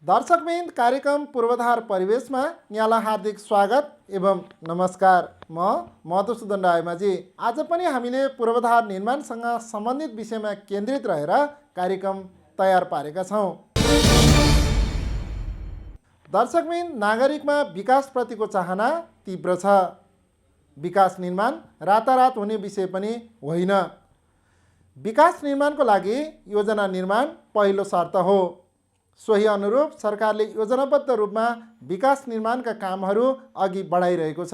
दर्शकवृन्द, कार्यक्रम पूर्वाधार परिवेशमा यहाँलाई हार्दिक स्वागत एवं नमस्कार। म मधुसूदन रायमाझी। आज पनि हामीले पूर्वाधार निर्माणसँग सम्बन्धित विषयमा केन्द्रित रहेर कार्यक्रम तयार पारेका छौँ। दर्शकवृन्द, नागरिकमा विकासप्रतिको चाहना तीव्र छ। विकास निर्माण रातारात हुने विषय पनि होइन। विकास निर्माणको लागि योजना निर्माण पहिलो शर्त हो। सोही अनुरूप सरकारले योजनाबद्ध रूपमा विकास निर्माणका कामहरू अघि बढाइरहेको छ।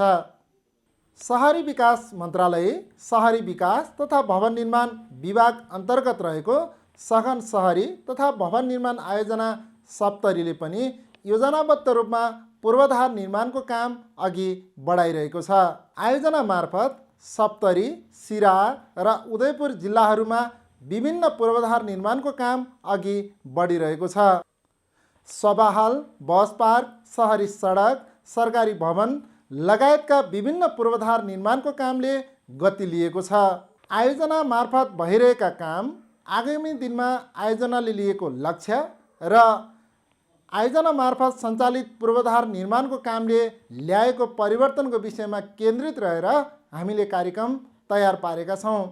शहरी विकास मन्त्रालय शहरी विकास तथा भवन निर्माण विभाग अन्तर्गत रहेको सघन शहरी तथा भवन निर्माण आयोजना सप्तरीले पनि योजनाबद्ध रूपमा पूर्वाधार निर्माणको काम अघि बढाइरहेको छ। आयोजना मार्फत सप्तरी, सिराहा र उदयपुर जिल्लाहरूमा विभिन्न पूर्वाधार निर्माणको काम अघि बढिरहेको छ। सभा हल, बस पार्क, शहरी सडक, सरकारी भवन लगायतका विभिन्न पूर्वाधार निर्माणको कामले गति लिएको छ। आयोजना मार्फत भइरहेका काम, आगामी दिनमा आयोजनाले लिएको लक्ष्य र आयोजना मार्फत सञ्चालित पूर्वाधार निर्माणको कामले ल्याएको परिवर्तनको विषयमा केन्द्रित रहेर हामीले कार्यक्रम तयार पारेका छौँ।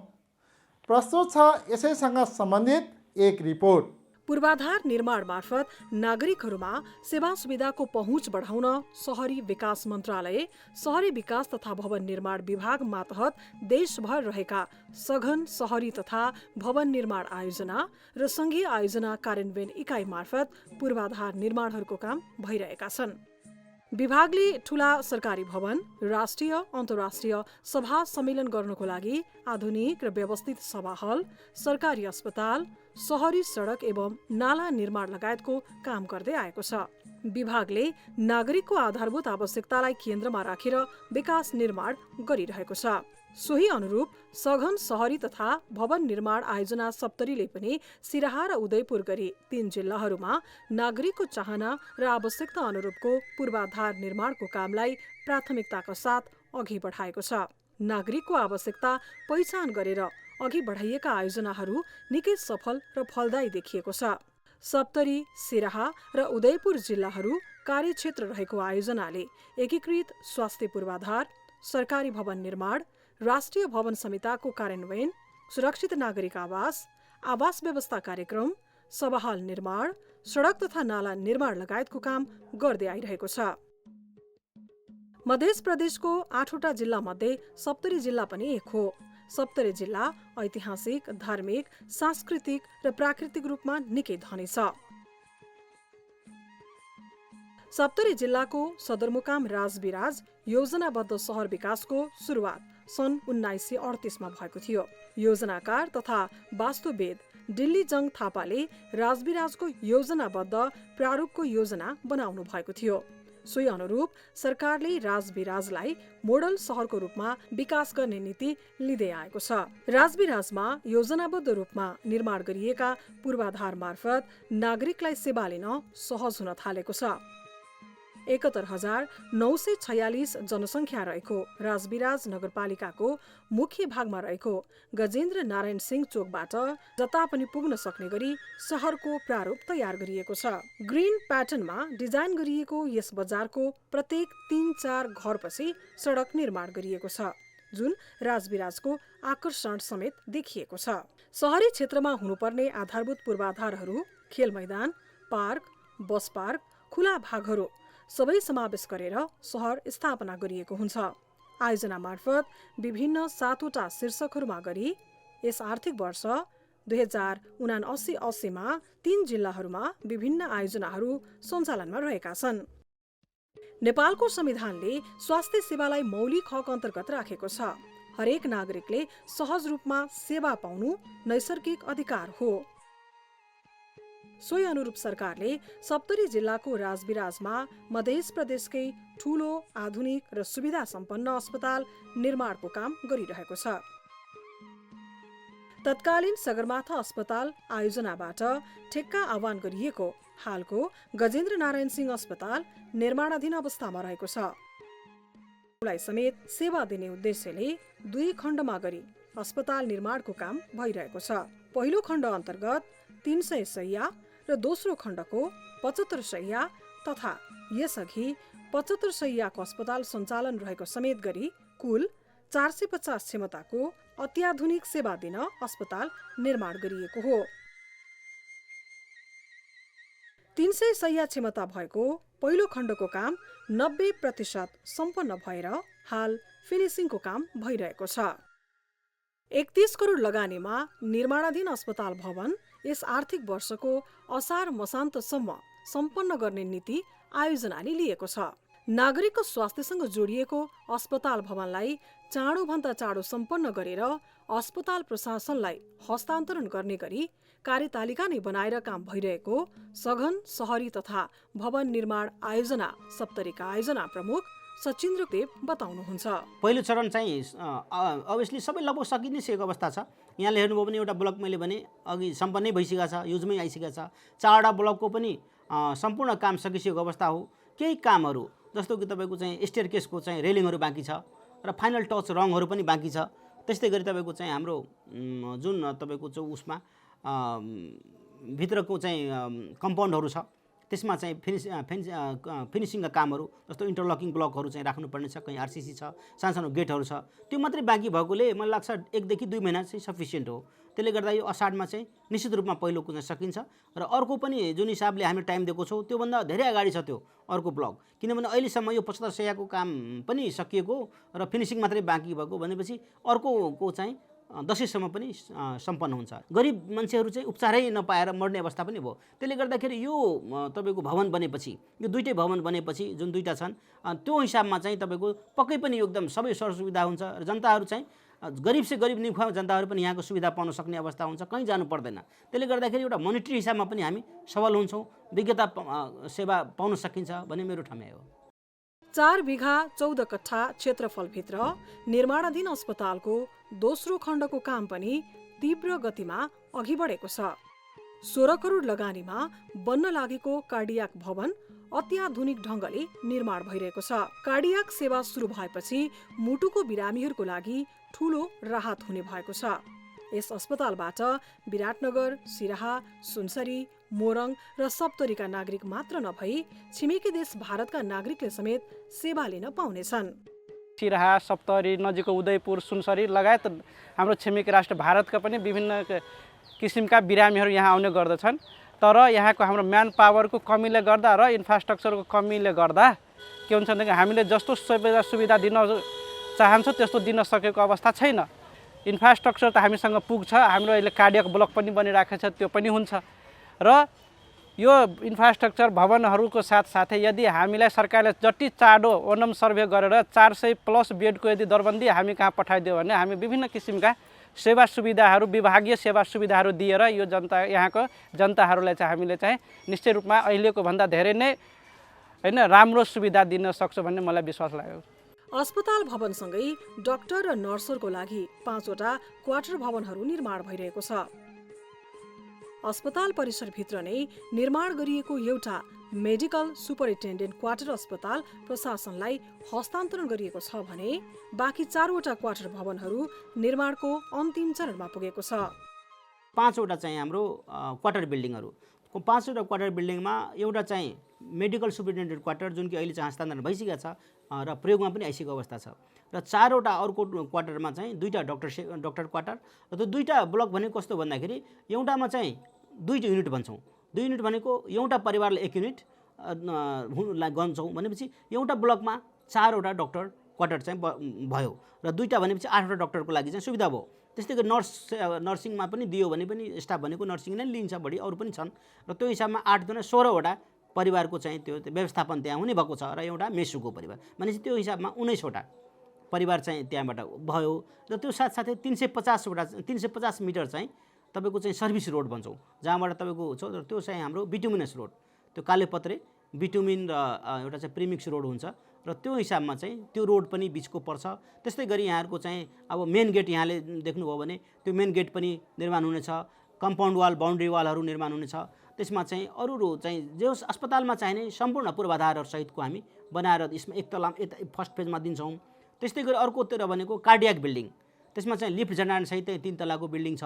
प्रस्तुत छ यसैसँग सम्बन्धित एक रिपोर्ट। पूर्वाधार निर्माण मार्फत नागरिकहरूमा सेवा सुविधाको पहुँच बढाउन शहरी विकास मन्त्रालय शहरी विकास तथा भवन निर्माण विभाग मातहत देशभर रहेका सघन शहरी तथा भवन निर्माण आयोजना र सङ्घीय आयोजना कार्यान्वयन इकाइ मार्फत पूर्वाधार निर्माणहरूको काम भइरहेका छन्। विभागले ठूला सरकारी भवन, राष्ट्रिय अन्तर्राष्ट्रिय सभा सम्मेलन गर्नको लागि आधुनिक र व्यवस्थित सभा हल, सरकारी अस्पताल, शहरी सडक एवं नाला निर्माण लगायतको काम गर्दै आएको छ। विभागले नागरिकको आधारभूत आवश्यकतालाई केन्द्रमा राखेर विकास निर्माण गरिरहेको छ। सोही अनुरूप सघन शहरी तथा भवन निर्माण आयोजना सप्तरीले पनि सिराहा र उदयपुर गरी 3 जिल्लाहरूमा नागरिकको चाहना र आवश्यकता अनुरूपको पूर्वाधार निर्माणको कामलाई प्राथमिकताका साथ अघि बढाएको छ। नागरिकको आवश्यकता पहिचान गरेर अघि बढाइएका आयोजनाहरू निकै सफल र फलदायी देखिएको छ। सप्तरी, सिराहा र उदयपुर जिल्लाहरू कार्यक्षेत्र रहेको आयोजनाले एकीकृत स्वास्थ्य पूर्वाधार, सरकारी भवन निर्माण, राष्ट्रिय भवन संहिताको कार्यान्वयन, सुरक्षित नागरिक आवास व्यवस्था कार्यक्रम, सभा हल निर्माण, सडक तथा नाला निर्माण लगायतको काम गर्दै आइरहेको छ। मध्य प्रदेशको 8वटा जिल्ला मध्ये सप्तरी जिल्ला पनि एक हो। सप्तरी जिल्ला ऐतिहासिक, धार्मिक, सांस्कृतिक र प्राकृतिक रूपमा निकै धनी छ। सप्तरी जिल्लाको सदरमुकाम राजविराज योजनाबद्ध शहर विकासको सुरुवात सन् 1938 मा भएको थियो। योजनाकार तथा वास्तुवेद दिल्ली जङ थापाले राजविराजको योजनाबद्ध प्रारूपको योजना बनाउनु भएको थियो। सोही अनुरूप सरकारले राजविराजलाई मोडल सहरको रूपमा विकास गर्ने नीति लिँदै आएको छ। राजविराजमा योजनाबद्ध रूपमा निर्माण गरिएका पूर्वाधार मार्फत नागरिकलाई सेवा लिन सहज हुन थालेको छ। 71,946 जनसङ्ख्या रहेको राजविराज नगरपालिकाको मुख्य भागमा रहेको गजेन्द्र नारायण सिंह चोकबाट जता पनि पुग्न सक्ने गरी सहरको प्रारूप तयार गरिएको छ। ग्रिन प्याटर्नमा डिजाइन गरिएको यस बजारको प्रत्येक 3-4 घरपछि सडक निर्माण गरिएको छ, जुन राजविराजको आकर्षण समेत देखिएको छ। शहरी क्षेत्रमा हुनुपर्ने आधारभूत पूर्वाधारहरू खेल मैदान, पार्क, बस पार्क, खुला भागहरू सबै समावेश गरेर सहर स्थापना गरिएको हुन्छ। आयोजना मार्फत विभिन्न 7वटा शीर्षकहरूमा गरी यस आर्थिक वर्ष 2079-80 मा 3 जिल्लाहरूमा विभिन्न आयोजनाहरू सञ्चालनमा रहेका छन्। नेपालको संविधानले स्वास्थ्य सेवालाई मौलिक हक अन्तर्गत राखेको छ। हरेक नागरिकले सहज रूपमा सेवा पाउनु नैसर्गिक अधिकार हो। सोही अनुरूप सरकारले सप्तरी जिल्लाको राजविराजमा मध्य प्रदेशकै ठूलो, आधुनिक र सुविधा सम्पन्न अस्पताल निर्माणको काम गरिरहेको छ। तत्कालीन सगरमाथा अस्पताल आयोजनाबाट ठेक्का आह्वान गरिएको हालको गजेन्द्र नारायण सिंह अस्पताल निर्माणाधीन अवस्थामा रहेको छ। समेत सेवा दिने उद्देश्यले 2 खण्डमा गरी अस्पताल निर्माणको काम भइरहेको छ। पहिलो खण्ड अन्तर्गत 300 शैय्या र दोस्रो खण्डको 75 शैय्या तथा यसअघि 75 शैय्याको अस्पताल सञ्चालन रहेको समेत गरी कुल 450 क्षमताको अत्याधुनिक सेवा दिन अस्पताल निर्माण गरिएको हो। 300 शैय्या क्षमता भएको पहिलो खण्डको काम 90% सम्पन्न भएर हाल फिनिसिङको काम भइरहेको छ। 31 करोड लगानीमा निर्माणाधीन अस्पताल भवन यस आर्थिक वर्षको असार मसान्तसम्म सम्पन्न गर्ने नीति आयोजनाले लिएको छ। नागरिकको स्वास्थ्यसँग जोडिएको अस्पताल भवनलाई चाँडोभन्दा चाँडो सम्पन्न गरेर अस्पताल प्रशासनलाई हस्तान्तरण गर्ने गरी कार्यतालिका नै बनाएर काम भइरहेको सघन शहरी तथा भवन निर्माण आयोजना सप्तरीका आयोजना प्रमुख सचिन्द्र देव बताउनुहुन्छ। पहिलो चरण चाहिँ अभियसली सबै लगभग सकि नै सकेको अवस्था छ। यहाँले हेर्नुभयो भने एउटा ब्लक मैले भने अघि सम्पन्नै भइसकेको छ, युजमै आइसकेको छ। 4वटा ब्लकको पनि सम्पूर्ण काम सकिसकेको अवस्था हो। केही कामहरू जस्तो कि तपाईँको चाहिँ स्टेयरकेसको चाहिँ रेलिङहरू बाँकी छ र फाइनल टच रङहरू पनि बाँकी छ। त्यस्तै गरी तपाईँको चाहिँ हाम्रो जुन तपाईँको चाहिँ उसमा भित्रको चाहिँ कम्पाउन्डहरू छ त्यसमा चाहिँ फिनिसिङका कामहरू जस्तो इन्टरलकिङ ब्लकहरू चाहिँ राख्नुपर्ने छ, कहीँ आरसिसी छ, सानो गेटहरू छ, त्यो मात्रै बाँकी भएकोले मलाई लाग्छ 1 देखि 2 महिना चाहिँ सफिसियन्ट हो। त्यसले गर्दा यो असाढमा चाहिँ निश्चित रूपमा पहिलो कुन सकिन्छ र अर्को पनि जुन हिसाबले हामीले टाइम दिएको छौँ त्योभन्दा धेरै अगाडि छ त्यो अर्को ब्लक, किनभने अहिलेसम्म यो 75 शैय्याको काम पनि सकिएको र फिनिसिङ मात्रै बाँकी भएको भनेपछि अर्कोको चाहिँ 10सम्म पनि सम्पन्न हुन्छ। गरिब मान्छेहरू चाहिँ उपचारै नपाएर मर्ने अवस्था पनि भयो। त्यसले गर्दाखेरि यो तपाईँको भवन बनेपछि, यो दुईटै भवन बनेपछि जुन दुईटा छन् त्यो हिसाबमा चाहिँ तपाईँको पक्कै पनि एकदम सबै सरसुविधा हुन्छ र जनताहरू चाहिँ गरिब से गरिब निखुवा जनताहरू पनि यहाँको सुविधा पाउन सक्ने अवस्था हुन्छ, कहीँ जानु पर्दैन। त्यसले गर्दाखेरि एउटा मोनिटरी हिसाबमा पनि हामी सबल हुन्छौँ, विज्ञता सेवा पाउन सकिन्छ भन्ने मेरो ठमाइ हो। 4 बिघा 14 कट्ठा क्षेत्रफलभित्र निर्माणाधीन अस्पतालको दोस्रो खण्डको काम पनि तीव्र गतिमा अघि बढेको छ। 16 करोड लगानीमा बन्न लागेको कार्डियाक भवन अत्याधुनिक ढङ्गले निर्माण भइरहेको छ। कार्डियाक सेवा सुरु भएपछि मुटुको बिरामीहरूको लागि ठूलो राहत हुने भएको छ। यस अस्पतालबाट विराटनगर, सिराहा, सुनसरी, मोरङ र सप्तरीका नागरिक मात्र नभई छिमेकी देश भारतका नागरिकले समेत सेवा लिन पाउनेछन्। सिराहा, सप्तरी, नजिकको उदयपुर, सुनसरी लगायत हाम्रो छिमेकी राष्ट्र भारतका पनि विभिन्न किसिमका बिरामीहरू यहाँ आउने गर्दछन्। तर यहाँको हाम्रो म्यान पावरको कमीले गर्दा र इन्फ्रास्ट्रक्चरको कमीले गर्दा के हुन्छ भने हामीले जस्तो सुविधा दिन चाहन्छौँ त्यस्तो दिन सकेको अवस्था छैन। इन्फ्रास्ट्रक्चर त हामीसँग पुग्छ, हाम्रो अहिले कार्डियक ब्लक पनि बनिरहेको छ, त्यो पनि हुन्छ। र यो इन्फ्रास्ट्रक्चर भवनहरूको साथसाथै यदि हामीलाई सरकारले जति चाँडो ओनम सर्वे गरेर 400+ बेडको यदि दरबन्दी हामी कहाँ पठाइदियो भने हामी विभिन्न किसिमका सेवा सुविधाहरू, विभागीय सेवा सुविधाहरू दिएर यो यहाँको जनताहरूलाई चाहिँ हामीले चाहिँ निश्चय रूपमा अहिलेको भन्दा धेरै नै हैन राम्रो सुविधा दिन सक्छौँ भन्ने मलाई विश्वास लाग्यो। अस्पताल भवनसँगै डाक्टर र नर्सहरूको लागि 5वटा क्वार्टर भवनहरू निर्माण भइरहेको छ। अस्पताल परिसरभित्र नै निर्माण गरिएको एउटा मेडिकल सुपरिन्टेन्डेन्ट क्वार्टर अस्पताल प्रशासनलाई हस्तान्तरण गरिएको छ भने बाँकी 4वटा क्वार्टर भवनहरू निर्माणको अन्तिम चरणमा पुगेको छ। 5वटा चाहिँ हाम्रो क्वार्टर बिल्डिङहरू, 5वटा क्वार्टर बिल्डिङमा एउटा चाहिँ मेडिकल सुपरिन्टेन्डेन्ट क्वार्टर जुन कि अहिले चाहिँ हस्तान्तरण भइसकेको छ र प्रयोगमा पनि आइसकेको अवस्था छ र 4वटा अर्को क्वार्टरमा चाहिँ 2टा डक्टर क्वार्टर र त्यो 2टा ब्लक भनेको कस्तो भन्दाखेरि एउटामा चाहिँ 2 युनिट भन्छौँ। 2 युनिट भनेको एउटा परिवारले 1 युनिट गन्छौँ भनेपछि एउटा ब्लकमा 4वटा डक्टर क्वार्टर चाहिँ भयो र 2टा भनेपछि 8वटा डक्टरको लागि चाहिँ सुविधा भयो। त्यस्तै गरी नर्सिङमा पनि दियो भने पनि स्टाफ भनेको नर्सिङ नै लिन्छ, बढी अरू पनि छन् र त्यो हिसाबमा 8 दुना 16वटा परिवारको चाहिँ त्यो व्यवस्थापन त्यहाँ हुने भएको छ र एउटा मेसुको परिवार भनेपछि त्यो हिसाबमा 19वटा परिवार चाहिँ त्यहाँबाट भयो र त्यो साथसाथै 350 मिटर चाहिँ तपाईँको चाहिँ सर्भिस रोड भन्छौँ जहाँबाट तपाईँको छ र त्यो चाहिँ हाम्रो बिटुमिनस रोड, त्यो कालेपत्रे बिटुमिन र एउटा चाहिँ प्रिमिक्स रोड हुन्छ र त्यो हिसाबमा चाहिँ त्यो रोड पनि बिचको पर्छ। त्यस्तै गरी यहाँहरूको चाहिँ अब मेन गेट यहाँले देख्नुभयो भने त्यो मेन गेट पनि निर्माण हुनेछ, कम्पाउन्ड वाल, बाउन्ड्री वालहरू निर्माण हुनेछ। त्यसमा चाहिँ अरू चाहिँ जो अस्पतालमा चाहिने सम्पूर्ण पूर्वाधारहरू सहितको हामी बनाएर यसमा एक तला फर्स्ट फेजमा दिन्छौँ। त्यस्तै गरी अर्कोतिर भनेको कार्डियाक बिल्डिङ, त्यसमा चाहिँ लिफ्ट जनान सहित 3 तलाको बिल्डिङ छ।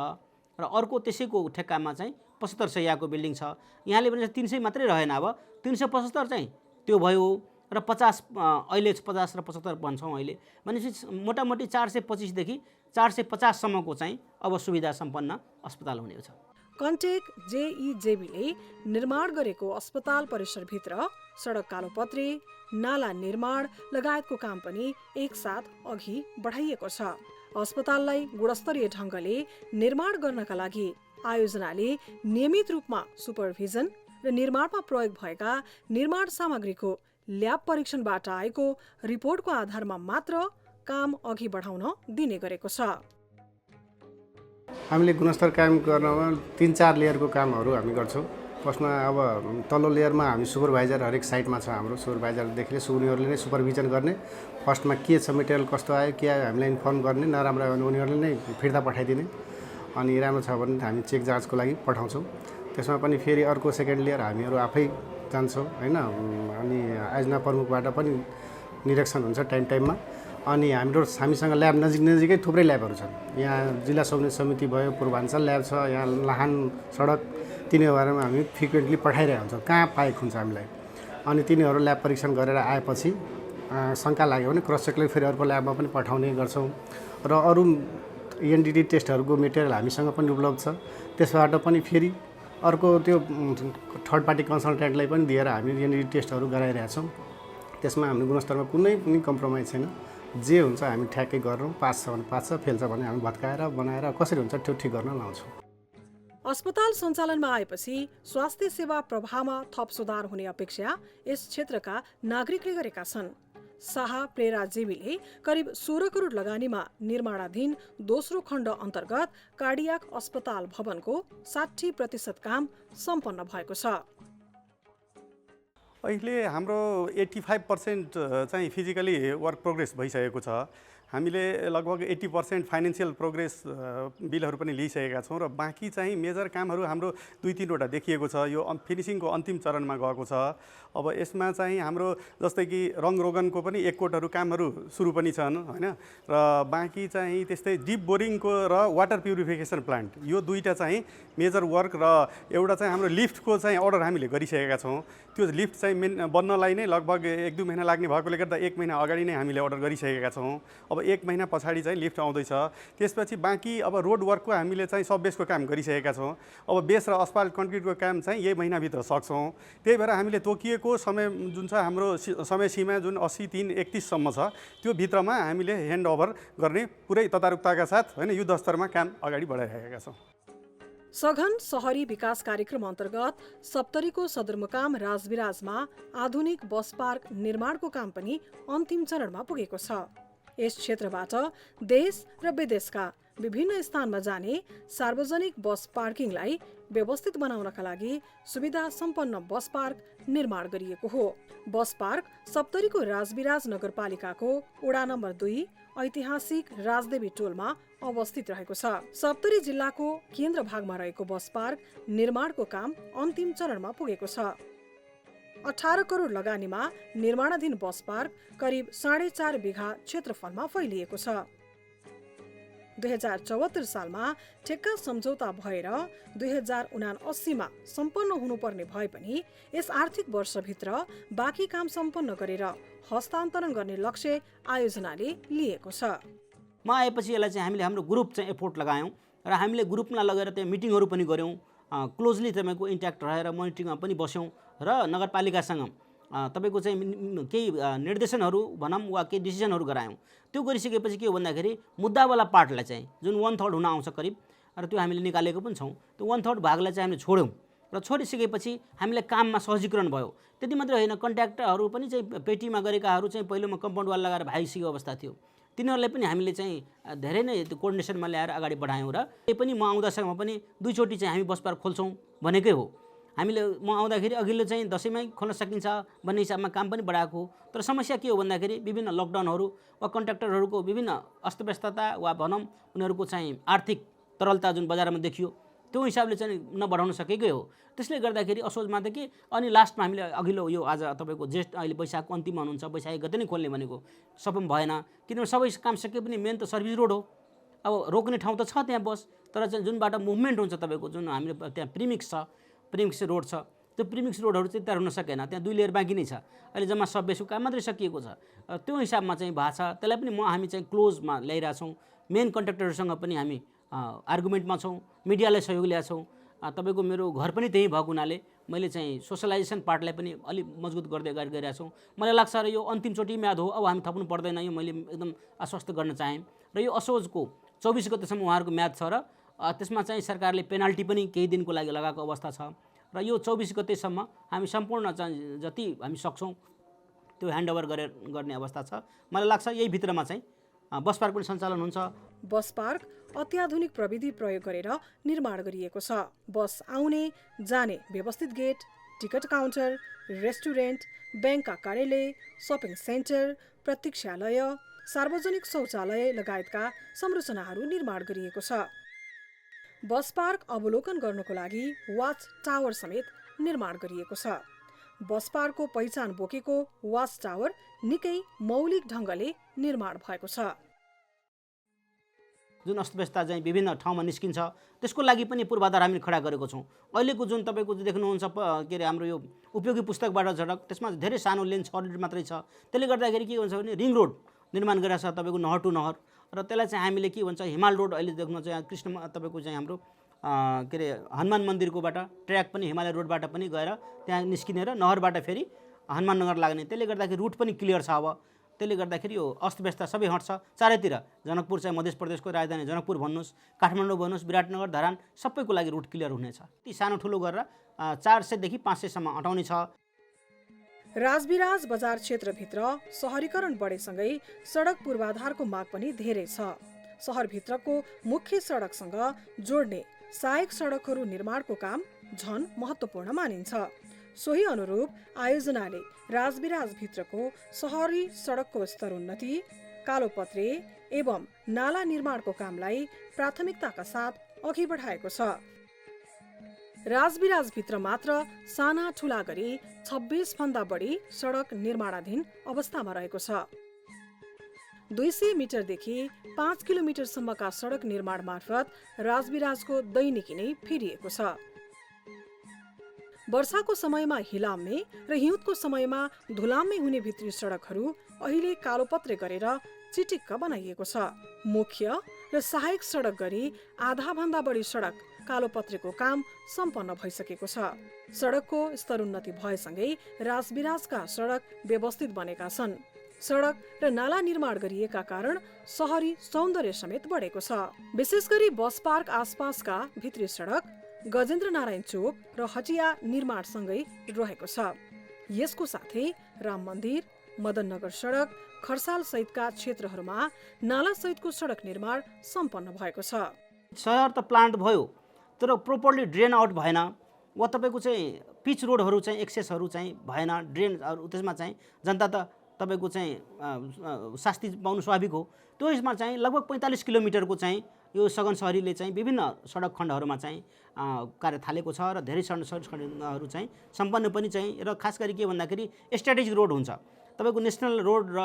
र अर्को त्यसैको ठेक्कामा चाहिँ 75 शैय्याको बिल्डिङ छ। यहाँले भने 300 मात्रै रहेन, अब 375 चाहिँ त्यो भयो र 50 अहिले 50 र 75 भन्छौँ अहिले भनेपछि मोटामोटी 425 देखि 450 सम्मको चाहिँ अब सुविधा सम्पन्न अस्पताल हुने छ। कन्टेक जेइजेबीले निर्माण गरेको अस्पताल परिसरभित्र सडक कालोपत्री, नाला निर्माण लगायतको काम पनि एकसाथ अघि बढाइएको छ। अस्पताललाई गुणस्तरीय ढङ्गले निर्माण गर्नका लागि आयोजनाले नियमित रूपमा सुपरभिजन र निर्माणमा प्रयोग भएका निर्माण सामग्रीको ल्याब परीक्षणबाट आएको रिपोर्टको आधारमा मात्र काम अघि बढाउन दिने गरेको छ। हामीले गुणस्तर कायम गर्नमा 3-4 लेयरको कामहरू हामी गर्छौँ। फर्स्टमा अब तल्लो लेयरमा हामी सुपरभाइजर हरेक साइटमा छ हाम्रो सुपरभाइजरदेखि उनीहरूले नै सुपरभिजन गर्ने, फर्स्टमा के छ मेटेरियल कस्तो आयो के आयो हामीलाई इन्फर्म गर्ने, नराम्रो आयो भने उनीहरूले नै फिर्ता पठाइदिने, अनि राम्रो छ भने हामी चेक जाँचको लागि पठाउँछौँ। त्यसमा पनि फेरि अर्को सेकेन्ड लेयर हामीहरू आफै जान्छौँ हैन, अनि आयोजना प्रमुखबाट पनि निरीक्षण हुन्छ टाइममा। अनि हामीसँग ल्याब नजिकै थुप्रै ल्याबहरू छन्। यहाँ जिल्ला समिति भयो, पूर्वाञ्चल ल्याब छ, यहाँ लाहान सडक, तिनीहरू बारेमा हामी फ्रिक्वेन्टली पठाइरहेको हुन्छौँ कहाँ पाएको हुन्छ हामीलाई। अनि तिनीहरू ल्याब परीक्षण गरेर आएपछि शङ्का लाग्यो भने क्रस चेकले फेरि अर्को ल्याबमा पनि पठाउने गर्छौँ। र अरू एनडिटी टेस्टहरूको मेटेरियल हामीसँग पनि उपलब्ध छ, त्यसबाट पनि फेरि अर्को त्यो थर्ड पार्टी कन्सल्टेन्टलाई पनि दिएर हामी एनडिटी टेस्टहरू गराइरहेका छौँ। त्यसमा हाम्रो गुणस्तरमा कुनै पनि कम्प्रोमाइज छैन। जे हुन्छ हामी ठ्याक्कै गर्छौँ, पास छ भने पास छ, फेल छ भने हामी भत्काएर बनाएर कसरी हुन्छ त्यो ठिक गर्न लाउँछौँ। अस्पताल सञ्चालनमा आएपछि स्वास्थ्य सेवा प्रवाहमा थप सुधार हुने अपेक्षा यस क्षेत्रका नागरिकले गरेका छन्। शाह प्रेरा जेबीले करिब 16 करोड लगानीमा निर्माणाधीन दोस्रो खण्ड अन्तर्गत कार्डियाक अस्पताल भवनको 60% काम सम्पन्न भएको छ। अहिले हाम्रो 85% चाहिँ फिजिकली वर्क प्रोग्रेस भइसकेको छ। हामीले लगभग 80% फाइनेन्सियल प्रोग्रेस बिलहरू पनि लिइसकेका छौँ र बाँकी चाहिँ मेजर कामहरू हाम्रो 2-3वटा देखिएको छ। यो फिनिसिङको अन्तिम चरणमा गएको छ। अब यसमा चाहिँ हाम्रो जस्तै कि रङरोगनको पनि 1 कोटहरू कामहरू सुरु पनि छन् हैन, र बाँकी चाहिँ त्यस्तै डिप बोरिङको र वाटर प्युरिफिकेसन प्लान्ट, यो 2टा चाहिँ मेजर वर्क, र एउटा चाहिँ हाम्रो लिफ्टको चाहिँ अर्डर हामीले गरिसकेका छौँ। त्यो लिफ्ट चाहिँ बन्नलाई नै लगभग 1-2 महिना लाग्ने भएकोले गर्दा 1 महिना अगाडि नै हामीले अर्डर गरिसकेका छौँ। अब 1 महिना पछाडि चाहिँ लिफ्ट आउँदैछ। त्यसपछि बाँकी अब रोड वर्कको हामीले चाहिँ सब बेसको काम गरिसकेका छौँ। अब बेस र अस्फाल्ट कन्क्रिटको काम चाहिँ यही महिनाभित्र सक्छौँ। त्यही भएर हामीले तोकिएको समय जुन छ हाम्रो समय सीमा जुन 80-3-31 सम्म छ, त्यो भित्रमा हामीले ह्यान्डओभर गर्ने पुरै तदारुकताका साथ हैन युद्ध स्तरमा काम अगाडि बढाइरहेका छौँ। सघन शहरी विकास कार्यक्रम अन्तर्गत सप्तरीको सदरमुकाम राजविराजमा आधुनिक बस पार्क निर्माणको काम पनि अन्तिम चरणमा पुगेको छ। यस क्षेत्रबाट देश र विदेशका विभिन्न स्थानमा जाने सार्वजनिक बस पार्किङलाई व्यवस्थित बनाउनका लागि सुविधा सम्पन्न बस पार्क निर्माण गरिएको हो। बस पार्क सप्तरीको राजविराज नगरपालिकाको वडा नम्बर 2 ऐतिहासिक राजदेवी टोलमा अवस्थित रहेको छ। सप्तरी जिल्लाको केन्द्र भागमा रहेको बस पार्क निर्माणको काम अन्तिम चरणमा पुगेको छ। 18 करोड लगानीमा निर्माणाधीन बस पार्क करिब 4.5 बिघा क्षेत्रफलमा फैलिएको छ। 2074 सालमा ठेक्का सम्झौता भएर 2079 मा सम्पन्न हुनुपर्ने भए पनि यस आर्थिक वर्षभित्र बाँकी काम सम्पन्न गरेर हस्तान्तरण गर्ने लक्ष्य आयोजनाले लिएको छ। म आएपछि यसलाई चाहिँ हामीले हाम्रो ग्रुप चाहिँ एफोर्ट लगायौँ र हामीले ग्रुपमा लगेर त्यहाँ मिटिङहरू पनि गऱ्यौँ। क्लोजली तपाईँको इन्ट्याक्ट रहेर मोनिटरिङमा पनि बस्यौँ र नगरपालिकासँग तपाईँको चाहिँ केही निर्देशनहरू भनौँ वा केही डिसिजनहरू गरायौँ। त्यो गरिसकेपछि के हो भन्दाखेरि मुद्दावाला पार्टलाई चाहिँ जुन 1/3 हुन आउँछ करिब, र त्यो हामीले निकालेको पनि छौँ। त्यो 1/3 भागलाई चाहिँ हामीले छोड्यौँ र छोडिसकेपछि हामीलाई काममा सहजीकरण भयो। त्यति मात्रै होइन, कन्ट्र्याक्टरहरू पनि चाहिँ पेटीमा गरेकाहरू चाहिँ पहिलोमा कम्पाउन्ड वाल लगाएर भागिसकेको अवस्था थियो। तिनीहरूलाई पनि हामीले चाहिँ धेरै नै त्यो कोर्डिनेसनमा ल्याएर अगाडि बढायौँ र यो पनि म आउँदासम्म पनि 2 चोटि चाहिँ हामी बस पार्क खोल्छौँ भनेकै हो। हामीले म आउँदाखेरि अघिल्लो चाहिँ दसैँमै खोल्न सकिन्छ भन्ने हिसाबमा काम पनि बढाएको हो। तर समस्या के हो भन्दाखेरि विभिन्न लकडाउनहरू वा कन्ट्र्याक्टरहरूको विभिन्न अस्तव्यस्तता वा भनौँ उनीहरूको चाहिँ आर्थिक तरलता जुन बजारमा देखियो, त्यो हिसाबले चाहिँ नबढाउन सकेकै हो। त्यसले गर्दाखेरि असोजमा थियो कि अनि लास्टमा हामीले अघिल्लो यो आज तपाईँको जेठ अहिले वैशाखको अन्तिममा हुनुहुन्छ, वैशाख गते नै खोल्ने भनेको सबै भएन, किनभने सबै काम सके पनि मेन त सर्भिस रोड हो। अब रोक्ने ठाउँ त छ त्यहाँ बस, तर चाहिँ जुन बाटो मुभमेन्ट हुन्छ तपाईँको जुन हामीले त्यहाँ प्रिमिक्स छ, प्रिमिक्स रोड छ, त्यो प्रिमिक्स रोडहरू चाहिँ तयार हुन सकेन, त्यहाँ 2 लेयर बाँकी नै छ। अहिले जम्मा सबवेसको काम मात्रै सकिएको छ। त्यो हिसाबमा चाहिँ भएको छ, त्यसलाई पनि हामी चाहिँ क्लोजमा ल्याइरहेछौँ। मेन कन्ट्राक्टरसँग पनि हामी आर्गुमेन्टमा छौँ, मिडियालाई सहयोग ल्याएको छौँ। तपाईँको मेरो घर पनि त्यही भएको हुनाले मैले चाहिँ सोसलाइजेसन पार्टलाई पनि अलिक मजबुत गर्दै अगाडि गइरहेको छौँ। मलाई लाग्छ र यो अन्तिमचोटि म्याद हो, अब हामी थप्नु पर्दैन, यो मैले एकदम आश्वस्त गर्न चाहेँ। र यो असोजको 24 गतेसम्म उहाँहरूको म्याद छ र त्यसमा चाहिँ सरकारले पेनाल्टी पनि केही दिनको लागि लगाएको अवस्था छ र यो 24 गतेसम्म हामी सम्पूर्ण चाहिँ जति हामी सक्छौँ त्यो ह्यान्डओभर गर्ने अवस्था छ। मलाई लाग्छ यही भित्रमा चाहिँ बस पार्क पनि सञ्चालन हुन्छ। बस पार्क अत्याधुनिक प्रविधि प्रयोग गरेर निर्माण गरिएको छ। बस आउने जाने व्यवस्थित गेट, टिकट काउन्टर, रेस्टुरेन्ट, ब्याङ्कका कार्यालय, सपिङ सेन्टर, प्रतीक्षालय, सार्वजनिक शौचालय लगायतका संरचनाहरू निर्माण गरिएको छ। बस पार्क अवलोकन गर्नको लागि वाच टावर समेत निर्माण गरिएको छ। बस पार्कको पहिचान बोकेको वाच टावर निकै मौलिक ढङ्गले निर्माण भएको छ। जुन अस्तव्यस्ता चाहिँ विभिन्न ठाउँमा निस्किन्छ त्यसको लागि पनि पूर्वाधार हामीले खडा गरेको छौँ। अहिलेको जुन तपाईँको देख्नुहुन्छ के अरे हाम्रो यो उपयोगी पुस्तकबाट झडक, त्यसमा धेरै सानो लेन 6 मिटर मात्रै छ। त्यसले गर्दाखेरि के हुन्छ भने रिङ रोड निर्माण गरेको छ तपाईँको नहर टु नहर, र त्यसलाई चाहिँ हामीले के भन्छ हिमाल रोड अहिले देख्नुहुन्छ यहाँ कृष्ण तपाईँको चाहिँ हाम्रो के अरे हनुमान मन्दिरकोबाट ट्र्याक पनि हिमालय रोडबाट पनि गएर त्यहाँ निस्किने र नहरबाट फेरि हनुमाननगर लाग्ने। त्यसले गर्दाखेरि रुट पनि क्लियर छ। अब त्यसले गर्दाखेरि यो अस्तव्यस्त सबै हट्छ चारैतिर। जनकपुर चाहिँ मध्य प्रदेशको राजधानी जनकपुर भन्नुहोस्, काठमाडौँ भन्नुहोस्, विराटनगर, धरान सबैको लागि रुट क्लियर हुनेछ। ती सानो ठुलो गरेर 400 देखि 500 सम्म हटाउने छ। राजविराज बजार क्षेत्रभित्र सहरीकरण बढेसँगै सडक पूर्वाधारको माग पनि धेरै छ। सहरभित्रको मुख्य सडकसँग जोड्ने सहायक सडकहरू निर्माणको काम झन महत्त्वपूर्ण मानिन्छ। सोही अनुरूप आयोजनाले राजविराजभित्रको सहरी सडकको स्तरोन्नति, कालोपत्रे एवं नाला निर्माणको कामलाई प्राथमिकताका साथ अघि बढाएको छ। राजविराजभित्र मात्र साना ठुला गरी 26 भन्दा बढी सडक निर्माणाधीन अवस्थामा रहेको छ। 200 मिटरदेखि 5 किलोमिटरसम्मका सडक निर्माण मार्फत राजविराजको दैनिकी नै फेरिएको छ। वर्षाको समयमा हिलाम्ने र हिउँदको समयमा धुलाम्ने हुने भित्री सडकहरू अहिले कालोपत्रे गरेर चिटिक्क बनाइएको छ। मुख्य र सहायक सडक गरी आधा भन्दा बढी सडक कालोपत्रेको काम सम्पन्न भइसकेको छ। सडकको स्तरोन्नति भएसँगै राजविराजका सडक व्यवस्थित बनेका छन्। सडक र नाला निर्माण गरिएका कारण सहरी सौन्दर्य समेत बढेको छ। विशेष गरी बस पार्क आसपासका भित्री सडक गजेन्द्र नारायण चोक र हटिया निर्माणसँगै रहेको छ। यसको साथै राम मन्दिर, मदननगर सडक, खर्साल सहितका क्षेत्रहरूमा नाला सहितको सडक निर्माण सम्पन्न भएको छ। सहर त प्लान्ट भयो तर प्रोपरली ड्रेन आउट भएन, वा तपाईँको चाहिँ पिच रोडहरू चाहिँ एक्सेसहरू चाहिँ भएन, ड्रेनहरू त्यसमा चाहिँ जनता त तपाईँको चाहिँ शास्ति पाउनु स्वाभाविक हो। त्यो यसमा चाहिँ लगभग 45 किलोमिटरको चाहिँ यो सघन सहरीले चाहिँ विभिन्न सडक खण्डहरूमा चाहिँ कार्य थालेको छ र धेरै सडक खण्डहरू चाहिँ सम्पन्न पनि चाहिँ, र खास गरी के भन्दाखेरि स्ट्राटेजिक रोड हुन्छ। तपाईँको नेसनल रोड र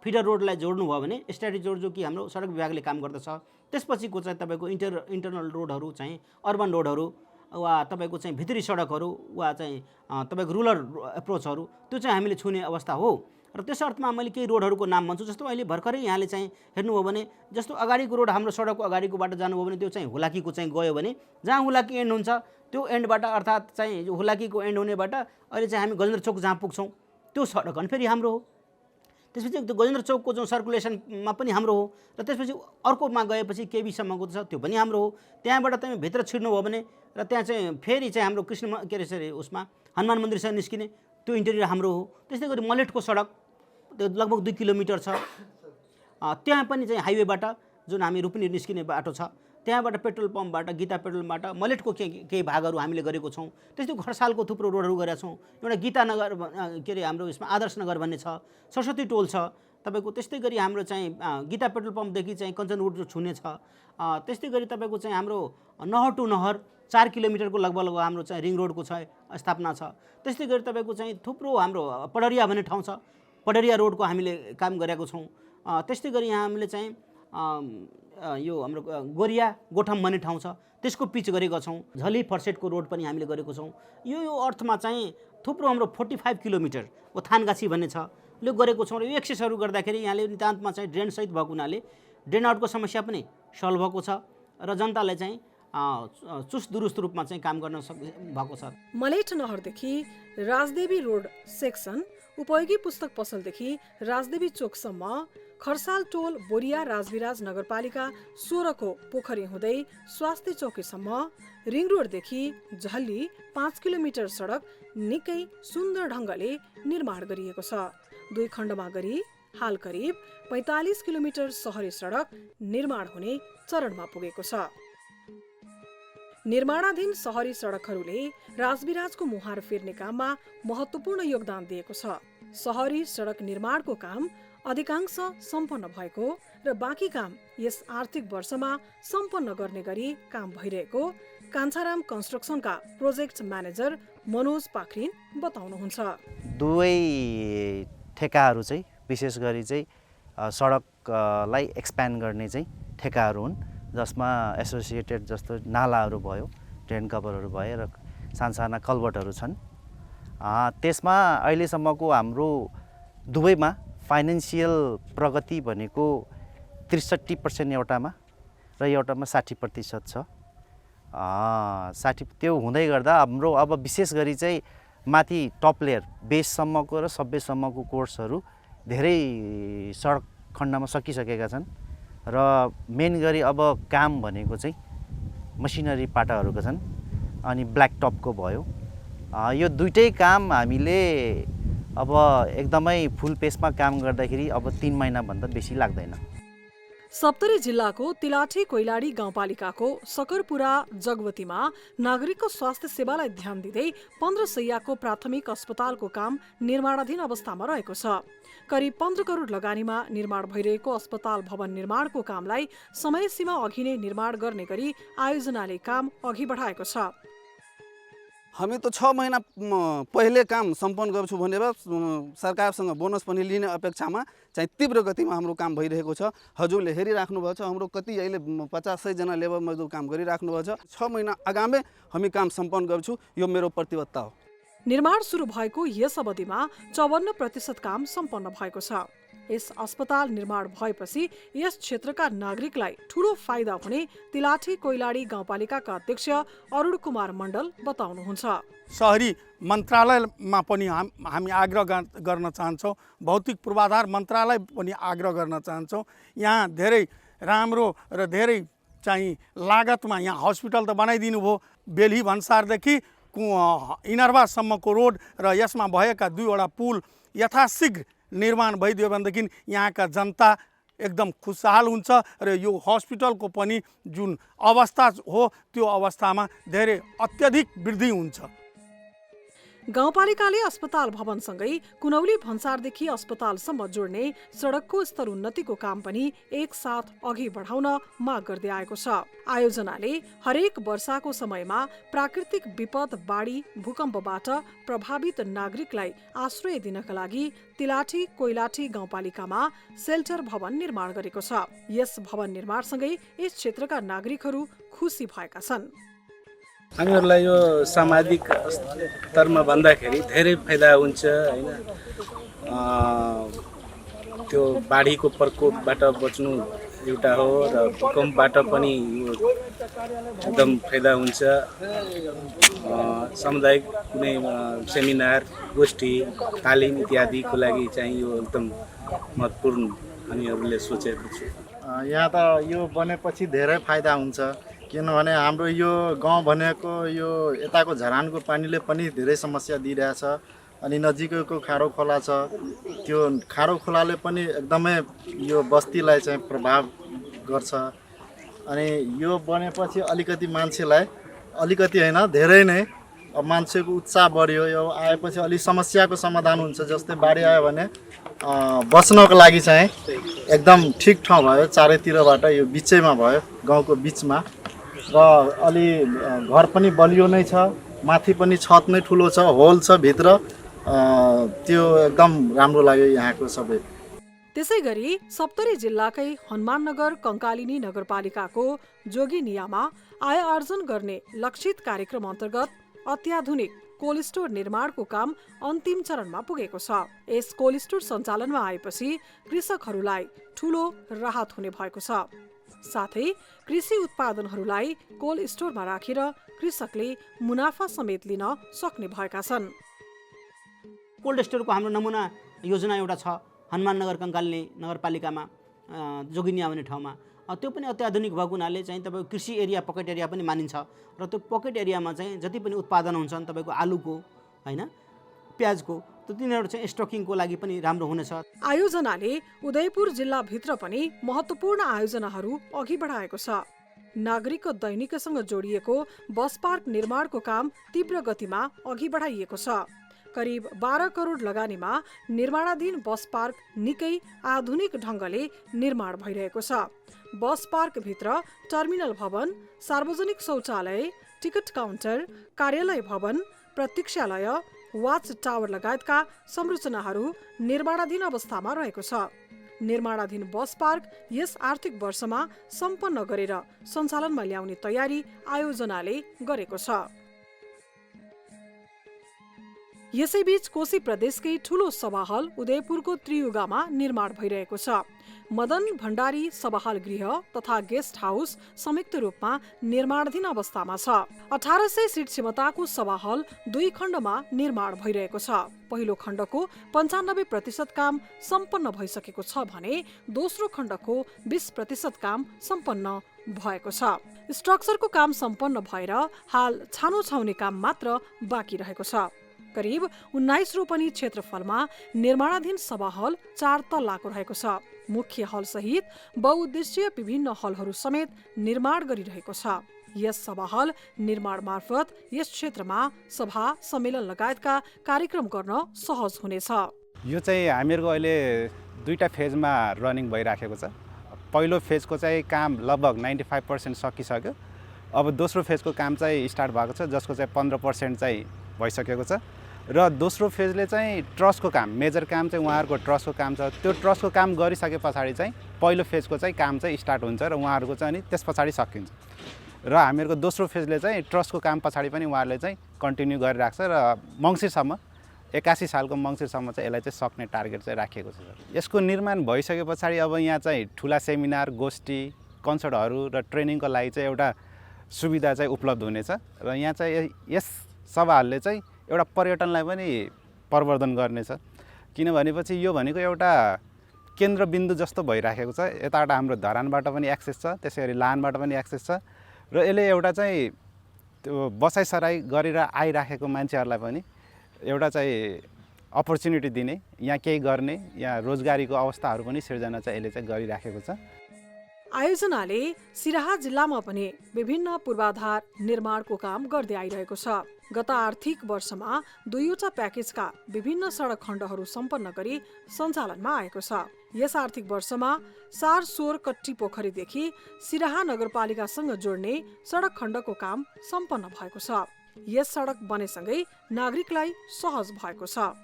फिडर रोडलाई जोड्नुभयो भने स्ट्राटेजिक रोड जो कि हाम्रो सडक विभागले काम गर्दछ, त्यसपछिको चाहिँ तपाईँको इन्टरनल रोडहरू चाहिँ अर्बन रोडहरू वा तपाईँको चाहिँ भित्री सडकहरू वा चाहिँ तपाईँको रुरल एप्रोचहरू त्यो चाहिँ हामीले छुने अवस्था हो। र त्यस अर्थमा मैले केही रोडहरूको नाम भन्छु। जस्तो अहिले भर्खरै यहाँले चाहिँ हेर्नुभयो भने जस्तो अगाडिको रोड हाम्रो सडकको अगाडिको बाटो जानुभयो भने त्यो चाहिँ हुलाकीको चाहिँ गयो भने जहाँ हुलाकी एन्ड हुन्छ त्यो एन्डबाट अर्थात् चाहिँ हुलाकीको एन्ड हुनेबाट अहिले चाहिँ हामी गजेन्द्र चौक जहाँ पुग्छौँ त्यो सडक अनि फेरि हाम्रो हो। त्यसपछि त्यो गजेन्द्र चौकको जुन सर्कुलेसनमा पनि हाम्रो हो, र त्यसपछि अर्कोमा गएपछि केबीसम्मको छ त्यो पनि हाम्रो हो। त्यहाँबाट तपाईँ भित्र छिर्नुभयो भने र त्यहाँ चाहिँ फेरि चाहिँ हाम्रो कृष्ण के अरे उसमा हनुमान मन्दिरसँग निस्किने त्यो इन्टेरियर हाम्रो हो। त्यस्तै गरी मलेटको सडक त्यो लगभग 2 किलोमिटर छ। त्यहाँ पनि चाहिँ हाइवेबाट जुन हामी रुपिनी निस्किने बाटो छ त्यहाँबाट पेट्रोल पम्पबाट गीता पेट्रोलबाट मलेटको केही भागहरू हामीले गरेको छौँ। त्यस्तै खर्सालको थुप्रो रोडहरू गरेका छौँ। एउटा गीतानगर के अरे हाम्रो यसमा आदर्श नगर भन्ने छ, सरस्वती टोल छ तपाईँको। त्यस्तै गरी हाम्रो चाहिँ गीता पेट्रोल पम्पदेखि चाहिँ कञ्चन रोड जो छुने छ। त्यस्तै गरी तपाईँको चाहिँ हाम्रो नहर टु नहर 4 किलोमिटरको लगभग हाम्रो चाहिँ रिङ रोडको छ स्थापना छ। त्यस्तै गरी तपाईँको चाहिँ थुप्रो हाम्रो पडरिया भन्ने ठाउँ छ, पडरिया रोडको हामीले काम गरेको छौँ। त्यस्तै गरी यहाँ हामीले चाहिँ यो हाम्रो गोरिया गोठम भन्ने ठाउँ छ त्यसको पिच गरेका छौँ। झली फर्सेटको रोड पनि हामीले गरेको छौँ। यो अर्थमा चाहिँ थुप्रो हाम्रो 45 किलोमिटर थानगाछी भन्ने छ यो गरेको छौँ र यो एक्सेसहरू गर्दाखेरि यहाँले नितान्तमा चाहिँ ड्रेन सहित भएको हुनाले ड्रेन आउटको समस्या पनि सल्भ भएको छ र जनताले चाहिँ चुस्त दुरुस्त रूपमा चाहिँ काम गर्न भएको छ। मलेट नहरदेखि राजदेवी रोड सेक्सन, उपयोगी पुस्तक पसलदेखि राजदेवी चोकसम्म, खरसाल टोल बोरिया राजविराज नगरपालिका 16 को पोखरी हुँदै स्वास्थ्य चौकीसम्म, रिङ रोडदेखि झल्ली 5 किलोमिटर सडक निकै सुन्दर ढङ्गले निर्माण गरिएको छ। 2 खण्डमा गरी हाल करिब 45 किलोमिटर सहरी सडक निर्माण हुने चरणमा पुगेको छ। निर्माणाधीन सहरी सडकहरूले राजविराजको मुहार फेर्ने काममा महत्त्वपूर्ण योगदान दिएको छ। सहरी सडक निर्माणको काम अधिकांश सम्पन्न भएको र बाँकी काम यस आर्थिक वर्षमा सम्पन्न गर्ने गरी काम भइरहेको कान्छाराम कन्स्ट्रक्सनका प्रोजेक्ट म्यानेजर मनोज पाखरिन बताउनुहुन्छ। दुवै ठेकाहरू चाहिँ विशेष गरी चाहिँ सडकलाई एक्सप्यान्ड गर्ने चाहिँ ठेकाहरू हुन्, जसमा एसोसिएटेड जस्तो नालाहरू भयो, ड्रेन कभरहरू भयो र सानसाना कल्भर्टहरू छन्। त्यसमा अहिलेसम्मको हाम्रो दुवैमा फाइनेन्सियल प्रगति भनेको 63% एउटामा र एउटामा 60% छ। 60 त्यो हुँदै गर्दा हाम्रो अब विशेष गरी चाहिँ माथि टप लेयर बेससम्मको र सबबेससम्मको कोर्सहरू धेरै सडक खण्डमा सकिसकेका छन् र मेन गरी अब काम भनेको चाहिँ मसिनरी पाटाहरूको छन् अनि ब्ल्याक टपको भयो। यो दुइटै काम हामीले अब एकदमै फुल पेसमा काम गर्दाखेरि अब 3 महिनाभन्दा बेसी लाग्दैन। सप्तरी जिल्लाको तिलाठी कोइलाडी गाउँपालिकाको सकरपुरा जगवतीमा नागरिकको स्वास्थ्य सेवालाई ध्यान दिँदै 15 शैय्याको प्राथमिक अस्पतालको काम निर्माणाधीन अवस्थामा रहेको छ। करिब 15 करोड लगानीमा निर्माण भइरहेको अस्पताल भवन निर्माणको कामलाई समय सीमा अघि नै निर्माण गर्ने गरी आयोजनाले काम अघि बढाएको छ। हामी त 6 महिना पहिले काम सम्पन्न गर्छु भनेर सरकारसँग बोनस पनि लिने अपेक्षामा चाहिँ तीव्र गतिमा हाम्रो काम भइरहेको छ। हजुरले हेरिराख्नु भएको छ, हाम्रो कति अहिले 50-100 जना लेबर मजदुर काम गरिराख्नु भएको छ। 6 महिना आगामी हामी काम सम्पन्न गर्छु, यो मेरो प्रतिबद्धता हो। निर्माण सुरु भएको यस अवधिमा 54% काम सम्पन्न भएको छ। यस अस्पताल निर्माण भएपछि यस क्षेत्रका नागरिकलाई ठूलो फाइदा हुने तिलाठी कोइलाडी गाउँपालिकाका अध्यक्ष अरुण कुमार मण्डल बताउनुहुन्छ। सहरी मन्त्रालयमा पनि हामी आग्रह गर्न चाहन्छौँ, भौतिक पूर्वाधार मन्त्रालय पनि आग्रह गर्न चाहन्छौँ। यहाँ धेरै राम्रो र धेरै चाहिँ लागतमा यहाँ हस्पिटल त बनाइदिनु भयो। बेली भन्सारदेखि इनरवासम्मको रोड र यसमा भएका 2वटा पुल यथाशीघ्र निर्माण भइदियो भनेदेखि यहाँका जनता एकदम खुसहाल हुन्छ र यो हस्पिटलको पनि जुन अवस्था हो त्यो अवस्थामा धेरै अत्यधिक वृद्धि हुन्छ। गाउँपालिकाले अस्पताल भवनसँगै कुनौली भन्सारदेखि अस्पतालसम्म जोड्ने सडकको स्तर उन्नतिको काम पनि एकसाथ अघि बढाउन माग गर्दै आएको छ। आयोजनाले हरेक वर्षाको समयमा प्राकृतिक विपद, बाढी, भूकम्पबाट प्रभावित नागरिकलाई आश्रय दिनका लागि तिलाठी कोइलाठी गाउँपालिकामा सेल्टर भवन निर्माण गरेको छ। यस भवन निर्माणसँगै यस क्षेत्रका नागरिकहरू खुसी भएका छन्। हामीहरूलाई यो सामाजिक स्तरमा भन्दाखेरि धेरै फाइदा हुन्छ हैन। त्यो बाढीको प्रकोपबाट बच्नु एउटा हो र भूकम्पबाट पनि यो एकदम फाइदा हुन्छ। सामुदायिक कुनै सेमिनार, गोष्ठी, तालिम इत्यादिको लागि चाहिँ यो एकदम महत्त्वपूर्ण हामीहरूले सोचेको छु। यहाँ त यो बनेपछि धेरै फाइदा हुन्छ, किनभने हाम्रो यो गाउँ भनेको यो यताको झरानको पानीले पनि धेरै समस्या दिइरहेछ। अनि नजिकैको खारो खोला छ, त्यो खारो खोलाले पनि एकदमै यो बस्तीलाई चाहिँ प्रभाव गर्छ। अनि यो बनेपछि अलिकति मान्छेलाई, अलिकति होइन धेरै नै अब मान्छेको उत्साह बढ्यो। यो आएपछि अलि समस्याको समाधान हुन्छ। जस्तै बाढी आयो भने बस्नको लागि चाहिँ एकदम ठिक ठाउँ भयो, चारैतिरबाट यो बिचैमा भयो, गाउँको बिचमा। र अलि घर पनि बलियो नै छ, माथि पनि छत नै ठुलो छ, होल छ भित्र। त्यो एकदम राम्रो लाग्यो यहाँको सबै। त्यसैगरी सप्तरी जिल्लाकै हनुमाननगर कंकालिनी नगरपालिकाको जोगीनियामा आय आर्जन गर्ने लक्षित कार्यक्रम अन्तर्गत अत्याधुनिक कोल्ड स्टोर निर्माणको काम अन्तिम चरणमा पुगेको छ। यस कोल्ड स्टोर सञ्चालनमा आएपछि कृषकहरूलाई ठूलो राहत हुने भएको छ। साथै कृषि उत्पादनहरूलाई कोल्ड स्टोरमा राखेर कृषकले मुनाफा समेत लिन सक्ने भएका छन्। कोल्ड स्टोरको हाम्रो नमुना योजना एउटा छ हनुमाननगर कंकालिनी नगरपालिकामा जोगिनिया भन्ने ठाउँमा। त्यो पनि अत्याधुनिक भएको हुनाले चाहिँ तपाईँको कृषि एरिया पकेट एरिया पनि मानिन्छ र त्यो पकेट एरियामा चाहिँ जति पनि उत्पादन हुन्छन् तपाईँको आलुको होइन प्याजको त्यो तिनीहरू चाहिँ स्टकिङको लागि पनि राम्रो हुनेछ। आयोजनाले उदयपुर जिल्लाभित्र पनि महत्त्वपूर्ण आयोजनाहरू अघि बढाएको छ। नागरिकको दैनिकसँग जोडिएको बस पार्क निर्माणको काम तीव्र गतिमा अघि बढाइएको छ। करिब 12 करोड लगानीमा निर्माणाधीन बस पार्क निकै आधुनिक ढङ्गले निर्माण भइरहेको छ। बस पार्कभित्र टर्मिनल भवन, सार्वजनिक शौचालय, टिकट काउन्टर, कार्यालय भवन, प्रतीक्षालय, वाच टावर लगायतका संरचनाहरू निर्माणाधीन अवस्थामा रहेको छ। निर्माणाधीन बस पार्क यस आर्थिक वर्षमा सम्पन्न गरेर सञ्चालनमा ल्याउने तयारी आयोजनाले गरेको छ। यसैबीच कोशी प्रदेशकै ठूलो सभा हल उदयपुरको त्रियुगामा निर्माण भइरहेको छ। मदन भण्डारी सभाहाल गृह तथा गेस्ट हाउस संयुक्त रूपमा निर्माणाधीन अवस्थामा छ। 1800 सिट क्षमताको सभा हल 2 खण्डमा निर्माण भइरहेको छ। पहिलो खण्डको 95% काम सम्पन्न भइसकेको छ भने दोस्रो खण्डको 20% काम सम्पन्न भएको छ। स्ट्रक्चरको काम सम्पन्न भएर हाल छानो छाउने काम मात्र बाँकी रहेको छ। करिब 19 रोपनी क्षेत्रफलमा निर्माणाधीन सभा हल 4 तल्लाको रहेको छ। मुख्य हल सहित बहुउद्देश्यीय विभिन्न हलहरू समेत निर्माण गरिरहेको छ। यस सभा हल निर्माण मार्फत यस क्षेत्रमा सभा सम्मेलन लगायतका कार्यक्रम गर्न सहज हुनेछ। यो चाहिँ हामीहरूको अहिले 2टा फेजमा रनिङ भइराखेको छ। पहिलो फेजको चाहिँ काम लगभग 95% सकिसक्यो। अब दोस्रो फेजको काम चाहिँ स्टार्ट भएको छ जसको चाहिँ 15% चाहिँ भइसकेको छ र दोस्रो फेजले चाहिँ ट्रसको काम मेजर काम चाहिँ उहाँहरूको ट्रसको काम छ। त्यो ट्रसको काम गरिसके पछाडि चाहिँ पहिलो फेजको चाहिँ काम चाहिँ स्टार्ट हुन्छ र उहाँहरूको चाहिँ अनि त्यस पछाडि सकिन्छ र हामीहरूको दोस्रो फेजले चाहिँ ट्रसको काम पछाडि पनि उहाँहरूले चाहिँ कन्टिन्यू गरिराख्छ र मङ्सिरसम्म 81 सालको मङ्सिरसम्म चाहिँ यसलाई चाहिँ सक्ने टार्गेट चाहिँ राखिएको छ। यसको निर्माण भइसके पछाडि अब यहाँ चाहिँ ठुला सेमिनार गोष्ठी कन्सर्टहरू र ट्रेनिङको लागि चाहिँ एउटा सुविधा चाहिँ उपलब्ध हुनेछ र यहाँ चाहिँ यस सभाहरूले चाहिँ एउटा पर्यटनलाई पनि प्रवर्धन गर्नेछ। किनभनेपछि यो भनेको एउटा केन्द्रबिन्दु जस्तो भइराखेको छ। यताबाट हाम्रो धरानबाट पनि एक्सेस छ, त्यसै गरी लानबाट पनि एक्सेस छ र यसले एउटा चाहिँ त्यो बसाइसराई गरेर आइराखेको मान्छेहरूलाई पनि एउटा चाहिँ अपर्च्युनिटी दिने, यहाँ केही गर्ने, यहाँ रोजगारीको अवस्थाहरू पनि सिर्जना चाहिँ यसले चाहिँ गरिराखेको छ। आयोजनाले सिराहा जिल्लामा पनि विभिन्न पूर्वाधार निर्माणको काम गर्दै आइरहेको छ। गत आर्थिक वर्षमा 2वटा प्याकेजका विभिन्न सडक खण्डहरू सम्पन्न गरी सञ्चालनमा आएको छ। यस आर्थिक वर्षमा सारसोर कट्टी पोखरीदेखि सिराहा नगरपालिकासँग जोड्ने सडक खण्डको काम सम्पन्न भएको छ। यस सडक बनेसँगै नागरिकलाई सहज भएको छ।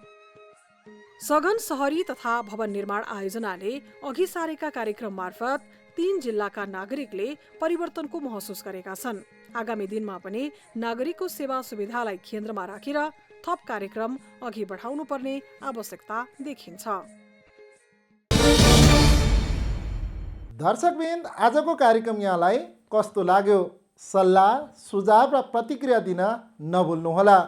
सघन शहरी तथा भवन निर्माण आयोजनाले अघि सारेका कार्यक्रम मार्फत 3 जिल्लाका नागरिकले परिवर्तनको महसुस गरेका छन्। आगामी दिनमा पनि नागरिकको सेवा सुविधालाई केन्द्रमा राखेर थप कार्यक्रम अघि बढाउनु पर्ने आवश्यकता देखिन्छ। दर्शकवृन्द, आजको कार्यक्रम यहाँलाई कस्तो लाग्यो? सल्लाह सुझाव र प्रतिक्रिया दिन नभुल्नुहोला।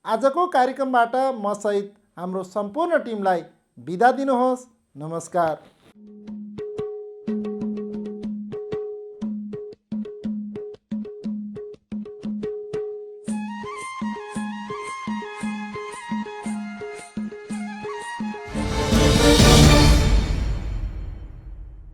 आजको कार्यक्रमबाट म सहित हाम्रो सम्पूर्ण टिमलाई बिदा दिनुहोस्। नमस्कार।